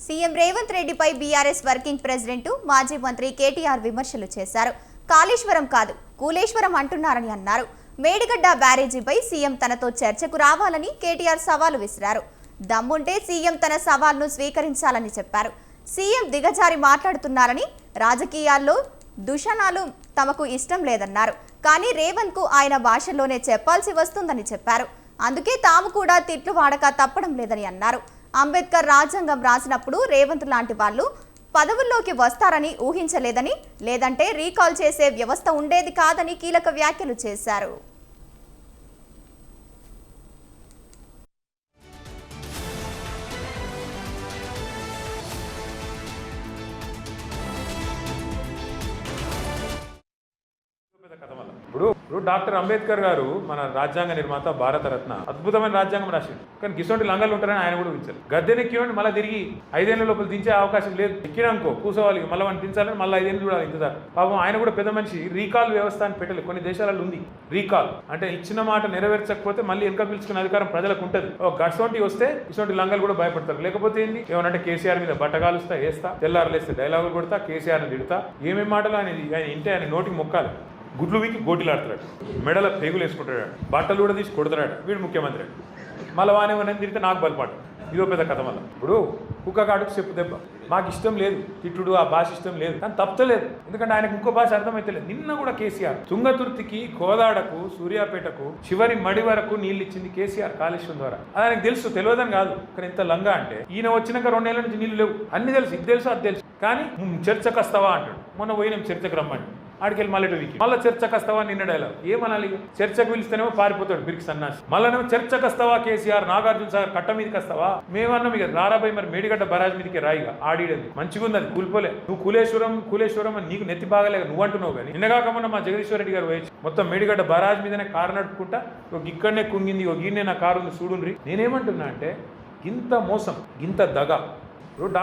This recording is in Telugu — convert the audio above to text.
సీఎం రేవంత్ రెడ్డిపై బీఆర్ఎస్ వర్కింగ్ ప్రెసిడెంట్ మాజీ మంత్రి కేటీఆర్ విమర్శలు చేశారు. కాళేశ్వరం కాదు కూలేశ్వరం అంటున్నారని అన్నారు. మేడిగడ్డ బ్యారేజీపై సీఎం తనతో చర్చకు రావాలని కేటీఆర్ సవాలు విసిరారు. దమ్ముంటే సీఎం తన సవాల్ను స్వీకరించాలని చెప్పారు. సీఎం దిగజారి మాట్లాడుతున్నారని, రాజకీయాల్లో దూషణాలు తమకు ఇష్టం లేదన్నారు. కానీ రేవంత్ కు ఆయన భాషలోనే చెప్పాల్సి వస్తుందని చెప్పారు. అందుకే తాము కూడా తిట్లు వాడక తప్పడం లేదని అన్నారు. అంబేద్కర్ రాజ్యాంగం రాసినప్పుడు రేవంత్ లాంటి వాళ్ళు పదవుల్లోకి వస్తారని ఊహించలేదని, లేదంటే రీకాల్ చేసే వ్యవస్థ ఉండేది కాదని కీలక వ్యాఖ్యలు చేశారు. ఇప్పుడు డాక్టర్ అంబేద్కర్ గారు మన రాజ్యాంగ నిర్మాత, భారతరత్న, అద్భుతమైన రాజ్యాంగం రాసింది. కానీ గిసొంటి లంగలు ఉంటారని ఆయన కూడా ఊహించారు. గద్దెనెక్కివండి మళ్ళీ తిరిగి 5 ఏళ్ల లోపల దించే అవకాశం లేదు. ఎక్కినానుకో కూసోవాలి, మళ్ళీ వాడిని దించాలని మళ్ళీ 5 ఏళ్ళు చూడాలి. ఇంతదాకా పాపం ఆయన కూడా పెద్ద మనిషి. రీకాల్ వ్యవస్థ అని పెట్టలేదు. కొన్ని దేశాలలో ఉంది రీకాల్. అంటే ఇచ్చిన మాట నెరవేర్చకపోతే మళ్ళీ వెనక పిలుచుకునే అధికారం ప్రజలకు ఉంటుంది. గసొంటి వస్తే ఇసొంటి లంగలు కూడా భయపడతారు. లేకపోతే ఏంది, ఏమనంటే కేసీఆర్ మీద బట్టగాలుస్తా, వేస్తా, తెల్లారులేస్తే డైలాగులు కొడతా, కేసీఆర్ని తిడతా, ఏమేమి మాటలు ఆయన ఇంటే ఆయన నోటికి మొక్కాలి. గుడ్లు వీకి గోటిలాడుతాడు, మెడల పేగులు వేసుకుంటాడు, బట్టలు కూడా తీసి కొడుతున్నాడు. వీడు ముఖ్యమంత్రి. మళ్ళీ వానేమని తిరిగితే నాకు బలపాటు. ఇదో పెద్ద కథ. మళ్ళీ ఇప్పుడు కుక్కగాడుకు చెప్పు దెబ్బ. మాకు ఇష్టం లేదు తిట్టుడు, ఆ భాష ఇష్టం లేదు, కానీ తప్పలేదు. ఎందుకంటే ఆయనకు ఇంకో భాష అర్థమైతలేదు. నిన్న కూడా కేసీఆర్ తుంగతుర్తికి, కోదాడకు, సూర్యాపేటకు చివరి మడి వరకు నీళ్ళు ఇచ్చింది కేసీఆర్ కాళేశ్వరం ద్వారా. అది ఆయనకు తెలుసు, తెలియదని కాదు. కానీ ఎంత లంగా అంటే ఈయన వచ్చినాక 2 ఏళ్ల నుంచి నీళ్ళు లేవు. అన్ని తెలుసు, ఇది తెలుసు, అది తెలుసు. కానీ చర్చకు వస్తావా అంటాడు. మొన్న పోయినాం చర్చకు రమ్మని, ఆడికెళ్ళి మళ్ళీ వీకి మళ్ళీ చర్చకు వస్తావా నిన్న డైలాగ్. ఏమనాలి? చర్చకు పిలిస్తేనేమో పారిపోతాడు బిరికి సన్నాసి. మళ్ళీ చర్చకు వస్తావా కేసీఆర్, నాగార్జున సాగర్ కట్ట మీదకి వస్తావా? మేమన్నా మీకు రారాబాయి మరి మేడిగడ్డ బరాజ్ మీదకి రాయిగా ఆడిడేది మంచిగా ఉంది, అది కూలిపోలే. నువ్వు కూలేశ్వరం అని నీకు నెత్తి బాగలేక నువ్వు అంటున్నావు. కానీ నిన్నగాకమన్నా మా జగదీశ్వర రెడ్డి గారు పోయి మొత్తం మేడిగడ్డ బరాజ్ మీదనే కారు నడుపుకుంటా ఇక్కడనే కుంగింది, ఈయనే నా కారు ఉంది చూడుండ్రి. నేనేమంటున్నా అంటే ఇంత మోసం, ఇంత దగ. ఇప్పుడు